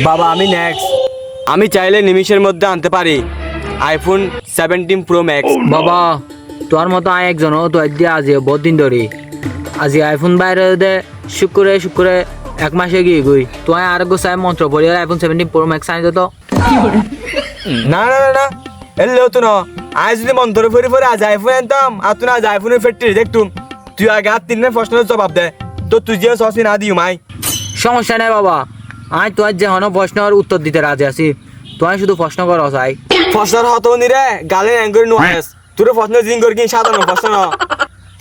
বাবা আমি নেক্সট। আমি চাইলে নিমিষের মধ্যে আনতে পারি আইফোন 17 প্রো ম্যাক্স। বাবা তোর মতো আয় একজনও তো দিয়ে আজ বহুত দিন ধরে আজ আইফোন বাইরে দে শুক্রে 1 মাসে গিয়ে গই তো আর গোসাই মন্ত্র পড়ি আইফোন 17 প্রো ম্যাক্স আনি তো না না না না এলেও তো না। আজ যদি মন্তর ফরি ফরি আজ আইফোন আনতাম আর তুই আজ আইফোনের ফ্যাক্টরি দেখতুম। তুই আগে আর 3 প্রশ্নের জবাব দে তো তুই যে সসি না দিও মাই। সমস্যা নাই বাবা আয় তোর যে হন প্রশ্নের উত্তর দিতে রাজি আছি তুই শুধু প্রশ্ন কর চাই প্রশ্নের হতো নি রে গালে অ্যাঙ্গরি নোয়াস তোর প্রশ্ন জিং করি সাধারণ প্রশ্ন না।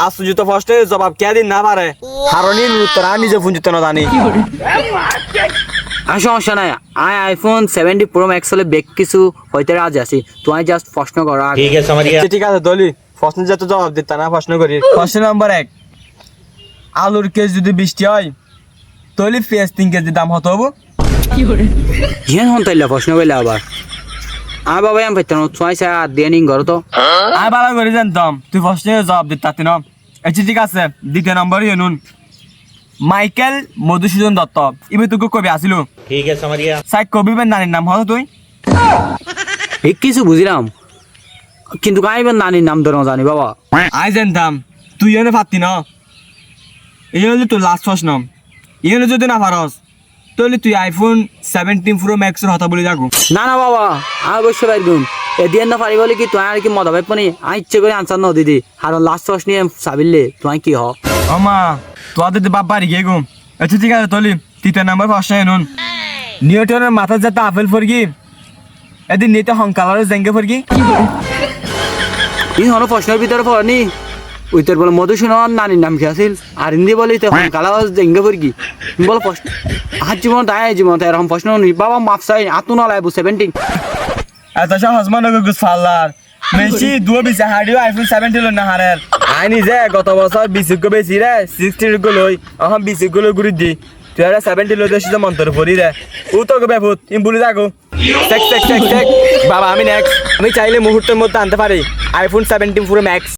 আসু যত প্রশ্নের জবাব কে দিন না পারে হারনির উত্তর আর নিজে ফুঞ্জিত না জানি। আর সমস্যা নাই আয় আইফোন 70 প্রো ম্যাক্স হলে বেগ কিছু হইতে রাজি আছি তুই জাস্ট প্রশ্ন কর ठीक है समझ गया। আচ্ছা, ঠিক আছে দলি প্রশ্নের যত জবাব দিতা না প্রশ্ন করি। প্রশ্ন নাম্বার 1 আলুর কেজি যদি 20 হয় তাহলে পেঁয়াজ 3 কেজি দাম হতো হবো। ইয়ে হন তাইলে প্রশ্ন কইলে আবার আ বাবা আমি পাইতাম তুই চা দিয়ে নিন ঘর তো আমি ভালো করে জানতাম তুই প্রশ্নের জবাব দিতে না। আচ্ছা ঠিক আছে দ্বিতীয় নম্বরই নুন মাইকেল মধুসূদন দত্ত ইবে তোকে কবি আসিল ठीक है समझ गया। সাই কবির নানির নাম হতো তুই। ঠিক কিছু বুঝিলাম কিন্তু কাইবেন নানির নাম ধরে জানি বাবা আই জানতাম তুই এনে পারতি না। এই হলে তোর লাস্ট প্রশ্ন এনে যদি না পারস তাহলে তুই আইফোন 17 প্রো ম্যাক্সের কথা বলে যাবো। না না বাবা আমি অবশ্যই পারগুম এদিন না পারি বলে কি তুই আর কি মজা পাইব নি আমি ইচ্ছে করে আনসার ন দিদি আর লাস্ট প্রশ্ন নিয়ে সাবিলে তুই কি হ আমা তোদের বাপ বাড়ি গিয়ে ঘুম। আচ্ছা ঠিক আছে তলি তৃতীয় নাম্বার প্রশ্ন নুন নিউটনের মাথার যাতে আপেল ফরগি এদিন নিতে হংকালারের জেঙ্গে ফরগি। এই হলো প্রশ্নের ভিতরে পড়নি উত্তর বলে মধুসূদন নানির নাম কি আছিল আর হিন্দি বলে তখন কালা জেঙ্গে পড়ি কি বল প্রশ্ন আর জীবন দায় জীবন এরকম প্রশ্ন নি বাবা মাফ চাই আতু না লাইব 17 এত সহজ মনে গুস ফাল্লার মেসি দুও বিছে হারিও আইফোন 17 না হারের আই নিজে গত বছর 20 গো বেশি রে 60 গো লই এখন 20 গো লই গুরি দি তুই আর 17 লই দেছিস মন্তর পড়ি রে ও তো গো বেফুত ইম বলি যাগো চেক বাবা আমি নেক্সট। আমি চাইলে মুহূর্তের মধ্যে আনতে পারি আইফোন 17 প্রো ম্যাক্স।